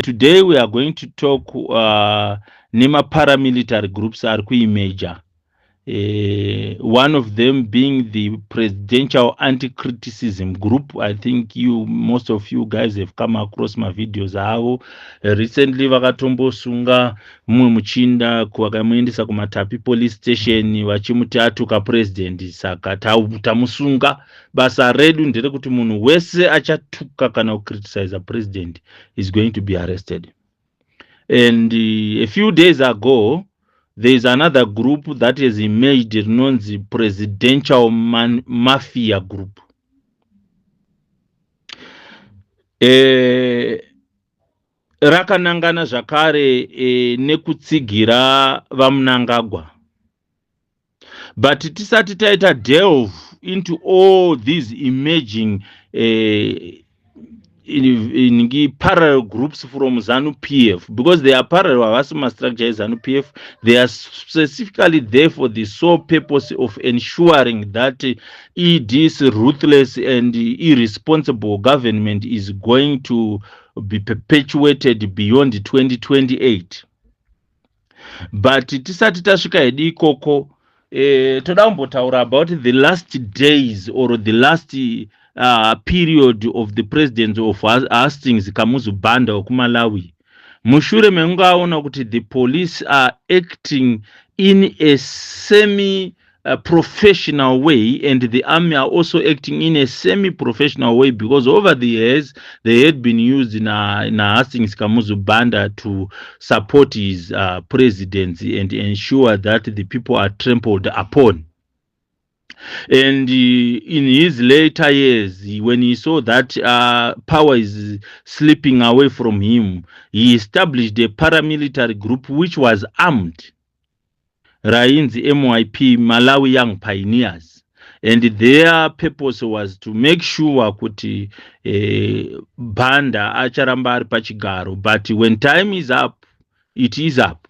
today we are going to talk nema paramilitary groups are major. One of them being the presidential anti-criticism group. I think most of you guys have come across my videos avo. Recently vakatombosunga mumwe muchinda vakamuendesa kumatapi police station vachimuti atuka president, saka tamusunga. Basa redu nderekuti munhu wese achatuka kana kucriticize president is going to be arrested. And a few days ago there is another group that has emerged known as the presidential mafia group. Rakanangana zvakare nekutsigira vaMnangagwa. But tisati taita delve into all these emerging in parallel groups from Zanu Pf, because they are parallel Avasima structure is Zanu Pf. They are specifically there for the sole purpose of ensuring that this ruthless and irresponsible government is going to be perpetuated beyond 2028. But tisati tasvika ikoko todambotaura about the last days or the last period of the president of Hastings Kamuzu Banda of Malawi. Mushure mengaona kuti the police are acting in a semi-professional way, and the army are also acting in a semi-professional way, because over the years they had been used in Hastings Kamuzu Banda to support his presidency and ensure that the people are trampled upon. And in his later years, when he saw that power is slipping away from him, he established a paramilitary group which was armed. Rainzi MYP, Malawi Young Pioneers. And their purpose was to make sure kuti Banda acharamba pachigaro. But when time is up, it is up.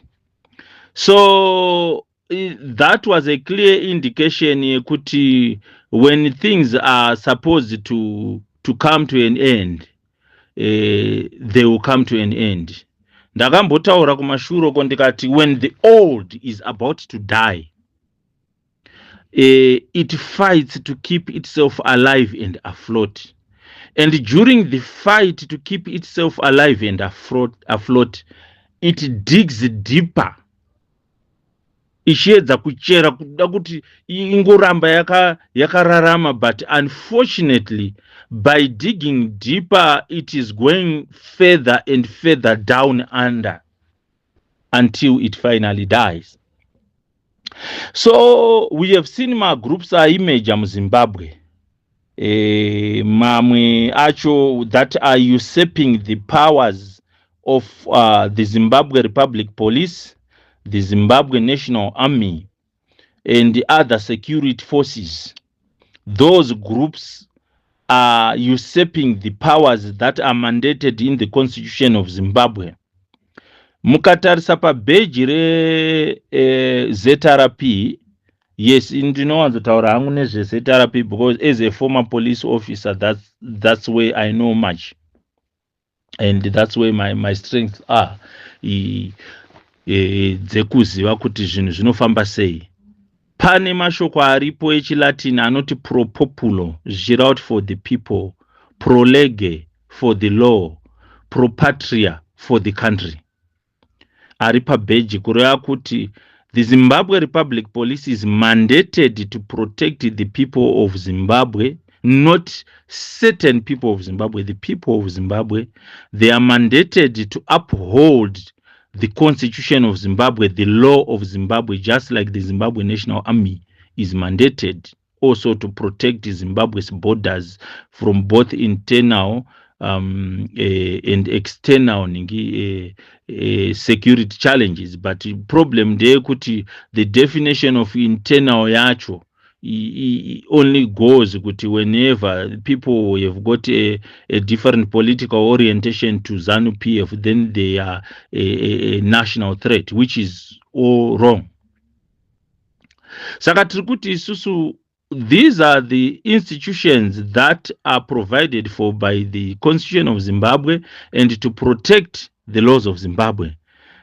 So that was a clear indication kuti when things are supposed to come to an end, they will come to an end. Ndakambotaura kumashuro kondikati when the old is about to die, it fights to keep itself alive and afloat. And during the fight to keep itself alive and afloat, it digs deeper. Ichiedza kuchera kuda kuti ingoramba yakararama, but unfortunately by digging deeper it is going further and further down under until it finally dies. So we have seen my groups are image Zimbabwe, mamwe acho that are usurping the powers of the Zimbabwe Republic Police, the Zimbabwe National Army, and the other security forces. Those groups are usurping the powers that are mandated in the Constitution of Zimbabwe. Mukatarisa pa beji re ZRP, yes, ndinowanzotaura hangu nezve ZRP because as a former police officer, that's where I know much, and that's where my strengths are. Dzekuziva kuti zvinhu zvinofamba sei. Pane mashoko aripo echilatini anoti pro populo, zvichireva kuti for the people, pro lege for the law, pro patria for the country. Ari pabheji kureva kuti the Zimbabwe Republic Police is mandated to protect the people of Zimbabwe, not certain people of Zimbabwe. The people of Zimbabwe, they are mandated to uphold the Constitution of Zimbabwe, the law of Zimbabwe, just like the Zimbabwe National Army is mandated also to protect Zimbabwe's borders from both internal and external security challenges. But the problem there kuti the definition of internal yacho only goes kuti whenever people have got a different political orientation to Zanu Pf, then they are a national threat, which is all wrong. Saka trikuti isusu, these are the institutions that are provided for by the Constitution of Zimbabwe, and to protect the laws of Zimbabwe.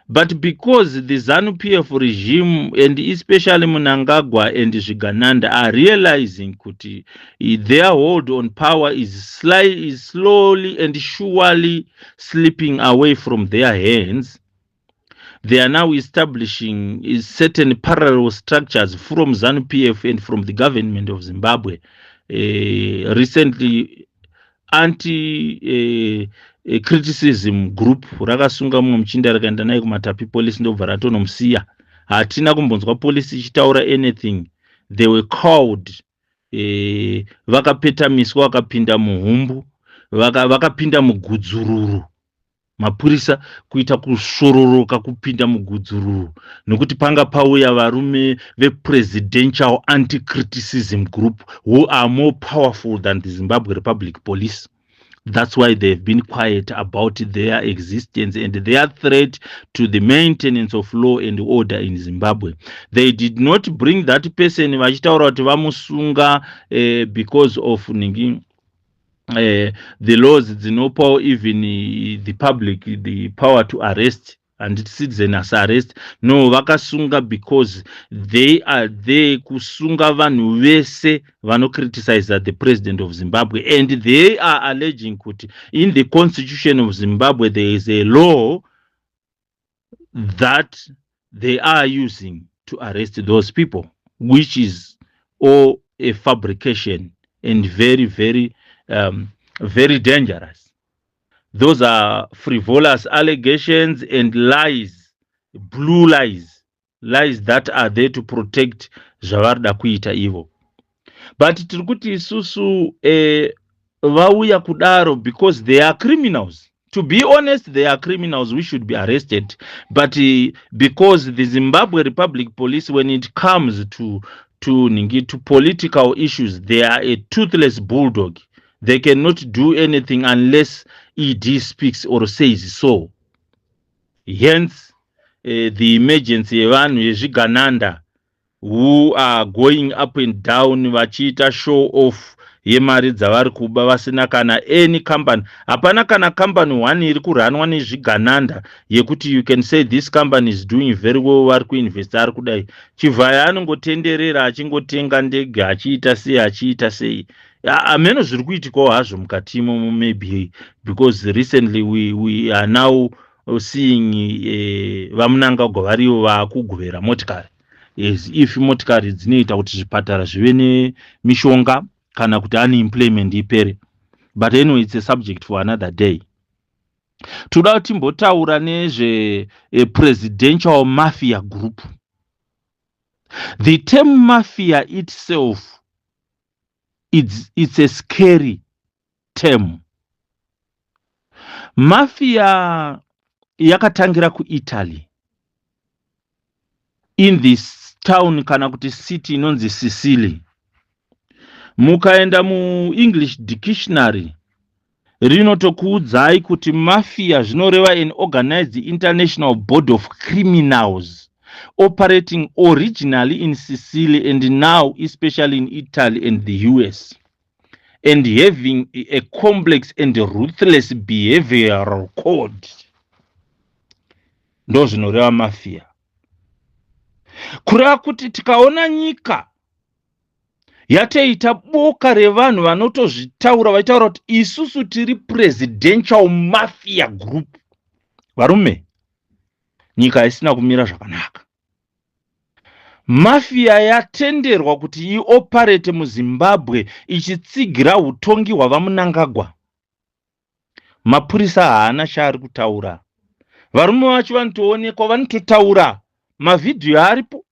But because the Zanu Pf regime, and especially Mnangagwa and Zvigananda, are realizing kuti their hold on power is slowly and surely slipping away from their hands, they are now establishing certain parallel structures from Zanu Pf and from the government of Zimbabwe. Recently, criticism group rakasunga mumwe muchinda rakaenda naye kumatapi police ndobva ratonomusiya. Hatina kumbonzwa police ichitaura anything. They were called, vakapetamiswa, vakapinda muhumbu, vakapinda mugudzururu. Mapurisa kuita kushororoka kupinda mugudzururu nokuti panga pauya varume vepresidential anti-criticism group who are more powerful than the Zimbabwe Republic Police. That's why they've been quiet about their existence and their threat to the maintenance of law and order in Zimbabwe. They did not bring that person vachitaura kuti vamusunga because of the laws dzinopa even the public the power to arrest and citizens arrest. No, vakasunga because they are there kusunga vanhu vese vano criticize the president of Zimbabwe, and they are alleging kuti in the constitution of Zimbabwe there is a law that they are using to arrest those people, which is all a fabrication and very dangerous. Those are frivolous allegations and lies, blue lies that are there to protect zvavarida kuita ivo. But tirikuti isusu vauya kudaro because they are criminals. To be honest, they are criminals. We should be arrested. But because the Zimbabwe Republic Police, when it comes to political issues, they are a toothless bulldog. They cannot do anything unless ED speaks or says so. Hence, the emergence yevanhu yezvigananda who are going up and down vachiita show off yemari dzavari kuba vasina kana any company. Hapana kana company one iri kuranwa nezvigananda yekuti you can say this company is doing very well, vari kuinvesta ari kudai. Chivhaya anongotenderera achingotenga ndege achiita sei. Ameno zviri kuitikawo hazvo mukatimo, maybe because recently we are now seeing vamunangagwa varivo vakugovera motikari, as if motikari dzinoita kuti zvipatara zvive nemishonga kana kuti unemployment ipere. But anyway, it's a subject for another day. Toda timbotaura nezve presidential mafia group. The term mafia itself, it's a scary term. Mafia yakatangira kuItaly, in this town kana kuti city inonzi Sicily. Mukaenda mu English dictionary rinotokuudzai kuti mafia zvinoreva an organized international body of criminals operating originally in Sicily and now especially in Italy and the US, and having a complex and ruthless behavioral code. Ndo zvinoreva mafia. Kureva kuti tikaona nyika yateita boka revanhu vanotozvitaura vaitaura kuti isusu tiri presidential mafia group, varume, nyika isina kumira zvakanaka. Mafia yatenderwa kuti ioperate muZimbabwe ichitsigira utongi hwavamunangagwa. Mapurisa haana chaari kutaura. Varume vacho vanotoonekwa vanototaura, mavidhiyo aripo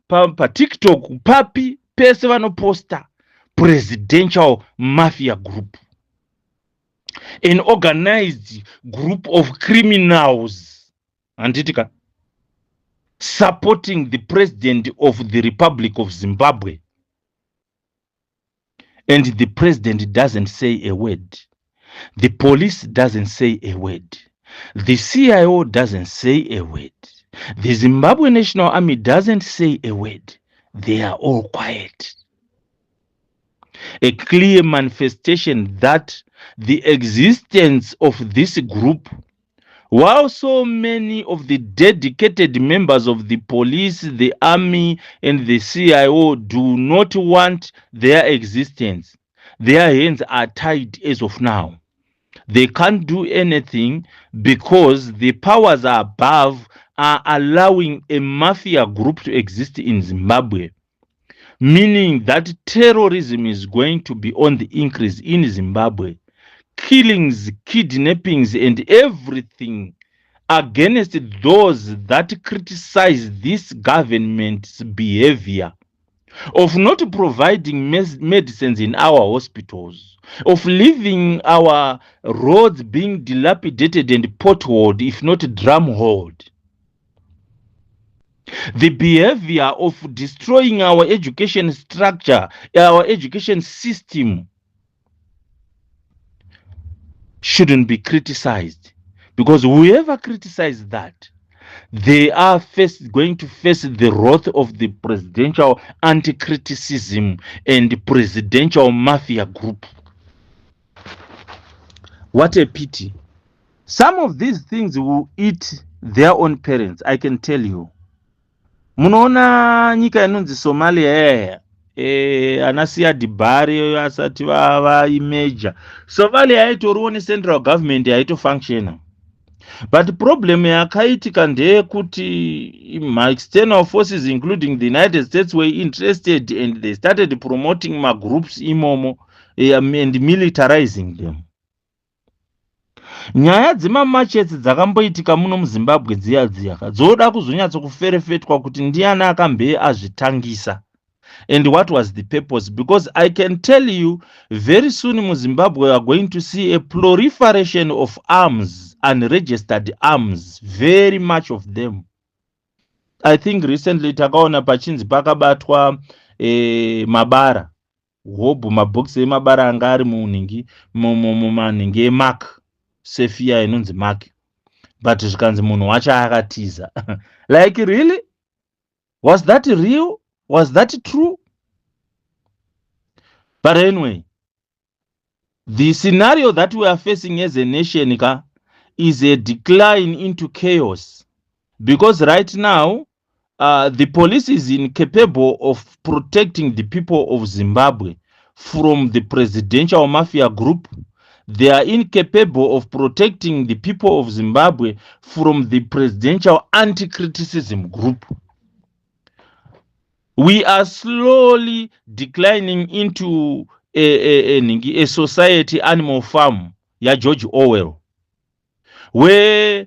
pa TikTok, papi pese vanoposta presidential mafia group, an organized group of criminals, anditika, supporting the president of the Republic of Zimbabwe. And the president doesn't say a word. The police doesn't say a word. The CIO doesn't say a word. The Zimbabwe National Army doesn't say a word. They are all quiet. A clear manifestation that the existence of this group While so many of the dedicated members of the police, the army, and the CIO do not want their existence, their hands are tied as of now. They can't do anything because the powers above are allowing a mafia group to exist in Zimbabwe, meaning that terrorism is going to be on the increase in Zimbabwe. Killings, kidnappings, and everything against those that criticize this government's behavior of not providing medicines in our hospitals, of leaving our roads being dilapidated and potholed, if not drumholed. The behavior of destroying our education structure, our education system, shouldn't be criticized, because whoever criticizes that, they are going to face the wrath of the presidential anti-criticism and presidential mafia group. What a pity. Some of these things will eat their own parents, I can tell you. Munoona nyika inonzi Somalia anasiya Dibari asati vaimeja. Somalia yaitoriwo necentral government yaitofunctiona. But problem yakaitika ndeyekuti ma-external forces including the United States were interested and they started promoting groups imomo and militarizing them. Nyaya dzemamachets dzakamboitika muno muZimbabwe dziya dzoda kuzonyatso kuferefetwa kuti ndiani akambe azvitangisa. And what was the purpose? Because I can tell you, very soon in Zimbabwe, we are going to see a proliferation of arms, unregistered arms, very much of them. I think recently, takaona pachinzi pakabatwa mabara, hobu mabox mabara angari muningi, mumaningi mark, Sefia inonzi mark. But zvikanzi munhu wacho akatiza. Like, really? Was that real? Was that true? But anyway, the scenario that we are facing as a nation is a decline into chaos. Because right now, the police is incapable of protecting the people of Zimbabwe from the presidential mafia group. They are incapable of protecting the people of Zimbabwe from the presidential anti-criticism group. We are slowly declining into a society animal farm, George Orwell, where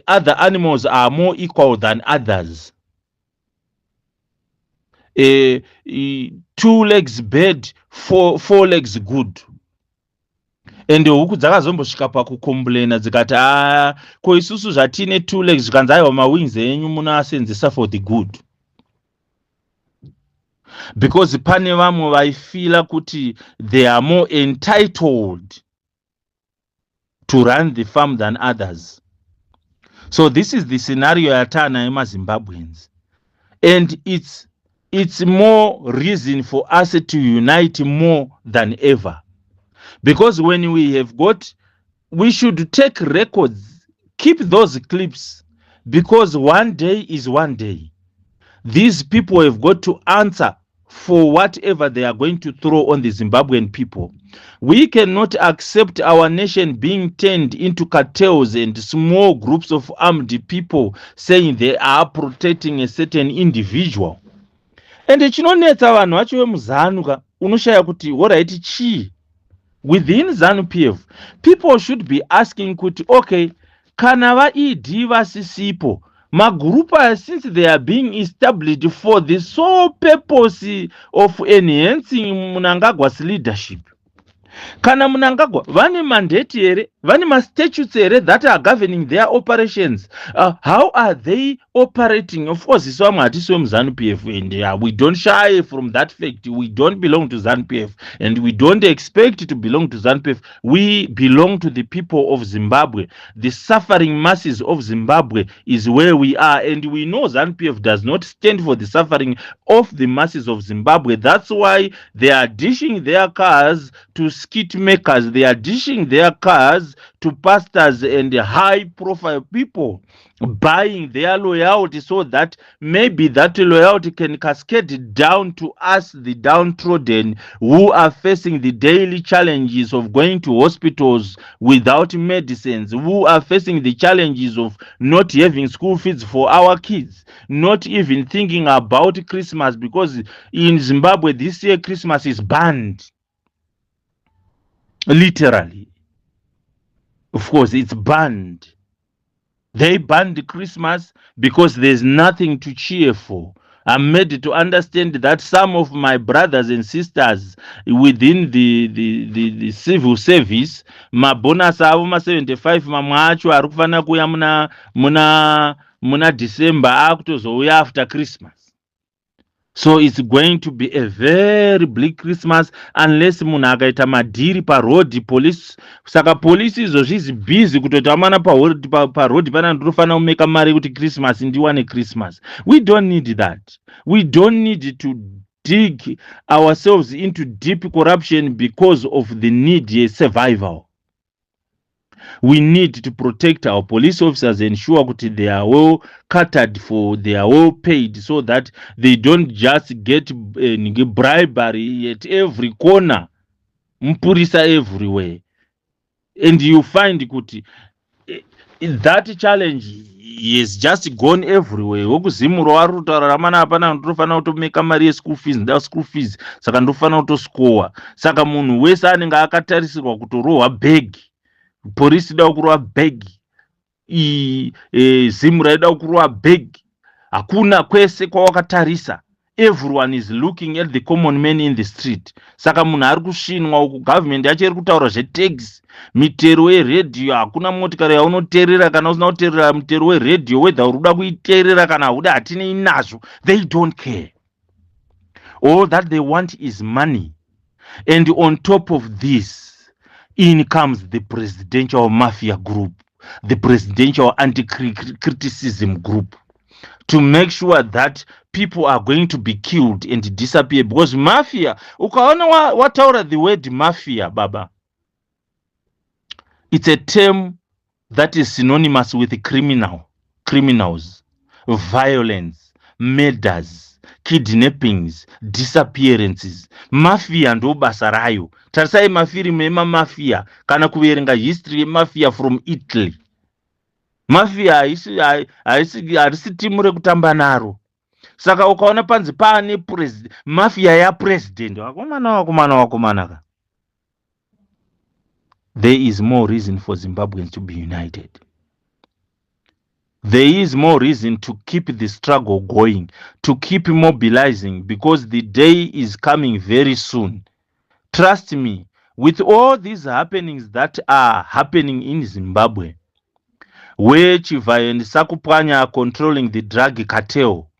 other animals are more equal than others. 2 legs bad, four legs good. And huku dzakazombosvika pakukomplaina dzikati ko isusu zvatine 2 legs zvikanzi aiwa mawings enyu munoasenzesa for the good. Because pane vamwe vaifila kuti they are more entitled to run the farm than others. So this is the scenario yatana emaZimbabweans. And it's more reason for us to unite more than ever. Because when we have we should take records, keep those clips, because one day is one day. These people have got to answer for whatever they are going to throw on the Zimbabwean people. We cannot accept our nation being turned into cartels and small groups of armed people saying they are protecting a certain individual. And chinonetsa vanhu vacho vemuzanu unoshaya kuti alright chii. Within Zanu Pf, people should be asking kuti, okay, kana va-ED vasisipo, magrupa, since they are being established for the sole purpose of enhancing Mnangagwa's leadership. Kana Mnangagwa, vane mandate here, vane ma statutes here that are governing their operations. How are they operating? Of course, it's Zanu Pf, and we don't shy from that fact. We don't belong to Zanu Pf, and we don't expect to belong to Zanu Pf. We belong to the people of Zimbabwe. The suffering masses of Zimbabwe is where we are, and we know Zanu Pf does not stand for the suffering of the masses of Zimbabwe. That's why they are dishing their cars to skit makers, they are dishing their cars to pastors and high profile people, buying their loyalty so that maybe that loyalty can cascade down to us, the downtrodden, who are facing the daily challenges of going to hospitals without medicines, who are facing the challenges of not having school fees for our kids, not even thinking about Christmas, because in Zimbabwe this year Christmas is banned. Literally. Of course, it's banned. They banned Christmas because there's nothing to cheer for. I'm made to understand that some of my brothers and sisters within the civil service, mabonus avo ma 75 mamwe acho ari kufanira kuuya muna December akutozouya after Christmas. So it's going to be a very bleak Christmas unless munhu akaita madhiri parodi police. Saka polisi izvozvi is busy kutoti amana parodi pana ndinofanira kumeka mari kuti Christmas ndiwane Christmas. We don't need that. We don't need to dig ourselves into deep corruption because of the need for survival. We need to protect our police officers, ensure that they are well catered for, they are well paid, so that they don't just get bribery at every corner, mpurisa everywhere. And you find that challenge is just gone everywhere. Okuzimuro warutaura ramana hapana ndinofanira kutomeka mari yeschool fees, school fees, saka ndinofanira kutoscowa. Saka munhu wese anenge akatarisirwa kutorohwa bag. Polisi ida kurwa bag, Zimura ida kurwa bag. Hakuna kwese kwawakatarisa. Everyone is looking at the common man in the street. Saka munhu ari kushinwa uku, government yacho iri kutaura zvetax, mitero yeredhiyo. Hakuna motikari yaunoteerera kana usina kuteerera mutero weredhiyo, whether uri kuda kuiteerera kana huda hatinei nazvo. They don't care. All that they want is money. And on top of this, in comes the presidential mafia group, the presidential anti-criticism group, to make sure that people are going to be killed and disappear. Because mafia, ukaona wataura the word mafia, baba, it's a term that is synonymous with criminals, violence, murders, kidnappings, disappearances. Mafia ndo basa rayo. Tarisai mafirimu emamafia kana kuverenga history yemafia from Italy. Mafia harisi timu rekutamba naro. Saka ukaona panzi pane mafia ya president. Wakomana. There is more reason for Zimbabweans to be united. There is more reason to keep the struggle going, to keep mobilizing, because the day is coming very soon. Trust me, with all these happenings that are happening in Zimbabwe, where Chivayo and Sakupanya are controlling the drug cartel,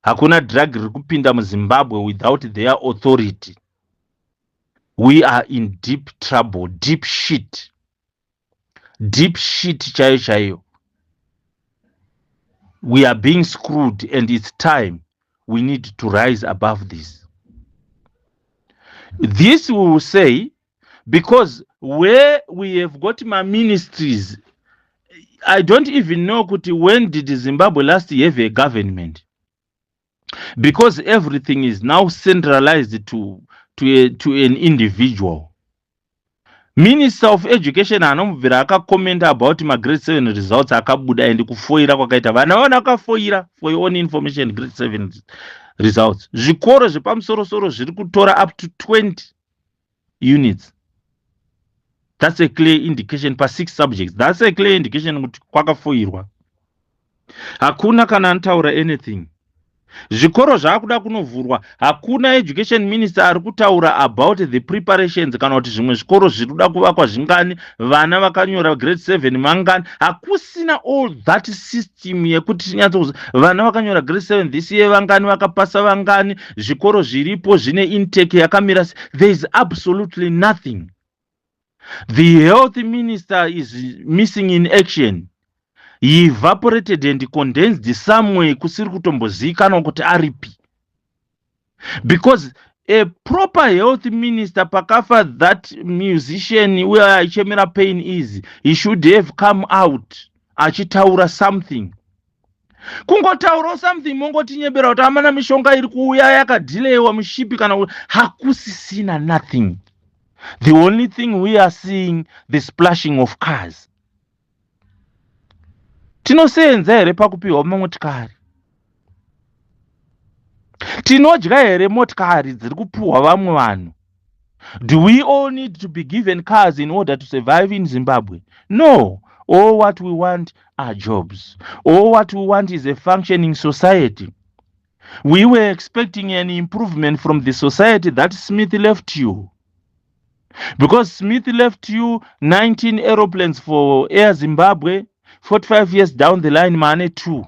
hakuna drug rikupinda mu Zimbabwe without their authority. We are in deep trouble, deep shit chayo. We are being screwed, and it's time we need to rise above this. This we will say because where we have got my ministries, I don't even know when did Zimbabwe last have a government, because everything is now centralized to an individual. Minister of Education anomubvira akakomenta about my grade 7 results akabuda and kufoira kwakaita vana vakafoira, for your own information, grade 7 results. Zvikoro zvepamusoro zviri kutora up to 20 units. That's a clear indication per 6 subjects. That's a clear indication kuti kwakafoirwa. Hakuna kana antaura anything. Zvikoro zvakuda kunovhurwa, hakuna education minister ari kutaura about the preparations kana kuti zvimwe zvikoro zviri kuda kuvakwa zvingani, vana vakanyora grade 7 mangani. Hakusina all that system yekuti vana vakanyora grade 7 this year vangani, vakapasa vangani, zvikoro zviripo zvine intake yakamira. There is absolutely nothing. The health minister is missing in action. He evaporated and condensed somewhere kusiri kutombozikana kuti aripi. Because a proper health minister pakafa that musician where aichemera pain is, he should have come out achitaura something. Kungotaura something mongotinyebera kuti amana mishonga iri kuuya yakadhilewa mushipi kana hakusisina nothing. The only thing we are seeing, the splashing of cars. Tinosenza here pakupiwa motikari. Tinodya here motikari dziri kupuwa vamwe vanhu. Do we all need to be given cars in order to survive in Zimbabwe? No. All what we want are jobs. All what we want is a functioning society. We were expecting an improvement from the society that Smith left you. Because Smith left you 19 aeroplanes for Air Zimbabwe, 45 years down the line, mane 2.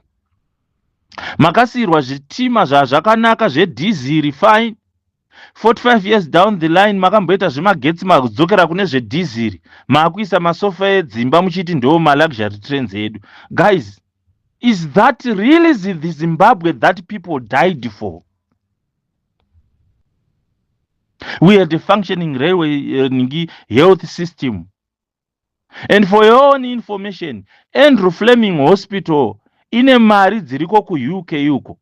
Makasirwa zvitima zvakanaka zvedhiziri fine. 45 years down the line, makamboita zvemagetsi makudzokera kune zvedhiziri. Makuisa masofa edzimba muchiti ndo luxury trains edu. Guys, is that really the Zimbabwe that people died for? We had a functioning railway health system. And for your own information, Andrew Fleming Hospital ine mari dziriko ku UK yuko.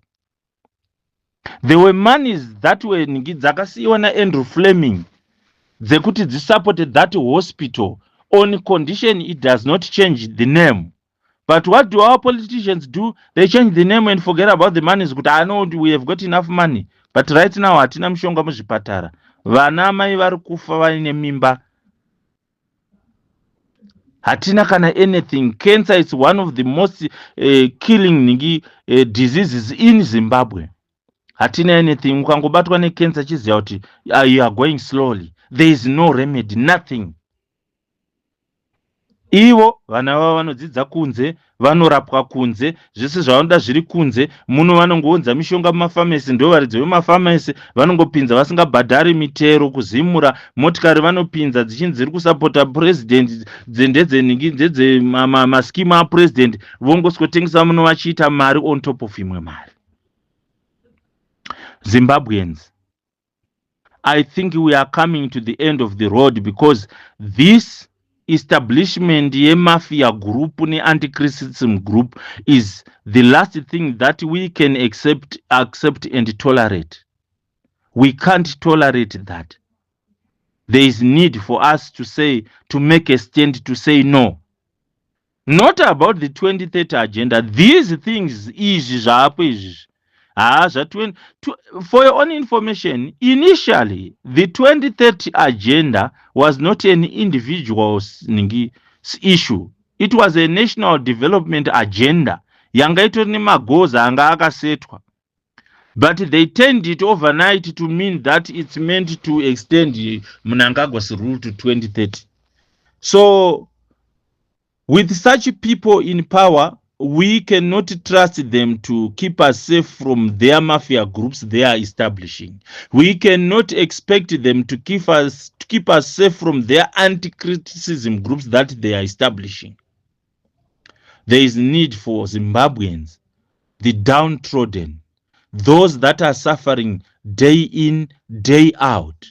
There were monies that were dzakasiwa na Andrew Fleming dzekuti supported that hospital on condition it does not change the name. But what do our politicians do? They change the name and forget about the money. I know we have got enough money. But right now, hatina mshonga muzvipatara. Vana mai vari kufa vaine mimba. Hatina kana anything. Cancer is one of the most killing diseases in Zimbabwe. Hatina anything. Ukangobatwa ne cancer chiziya kuti you are going slowly. There is no remedy, nothing. Ivo vana vavo vanodzidza kunze, vanorapwa kunze, zvese zvavanoda zviri kunze, muno vanongounza mishonga mumafamasi, ndo varidzi vemafamasi vanongopinza vasingabhadhari mitero kuzimura, motikari vanopinza dzichinzi dziri kusapota president, ndedze maskimu apresident, vongoswotengesa muno vachiita mari on top of imwe mari. Zimbabweans, I think we are coming to the end of the road because this establishment ye mafia group ne anti-criticism group is the last thing that we can accept and tolerate. We can't tolerate that. There is need for us to make a stand to say no. Not about the 2030 agenda. These things is for your own information, initially, the 2030 agenda was not an individual issue. It was a national development agenda. Yanga itori nemagoza anga akasetwa. But they turned it overnight to mean that it's meant to extend Mnangagwa's rule to 2030. So, with such people in power, we cannot trust them to keep us safe from their mafia groups they are establishing. We cannot expect them to keep us safe from their anti-criticism groups that they are establishing. There is need for Zimbabweans, the downtrodden, those that are suffering day in, day out,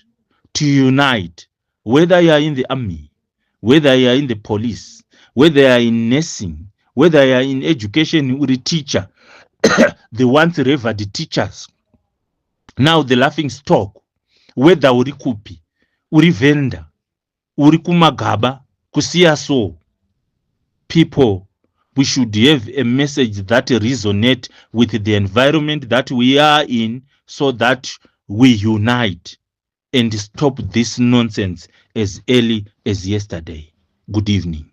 to unite, whether you are in the army, whether you are in the police, whether you are in nursing, whether you are in education, uri teacher, the once revered teachers, now the laughing stock, whether uri kupi, uri vendor, uri kumagaba, kusiya so, people, we should have a message that resonates with the environment that we are in so that we unite and stop this nonsense as early as yesterday. Good evening.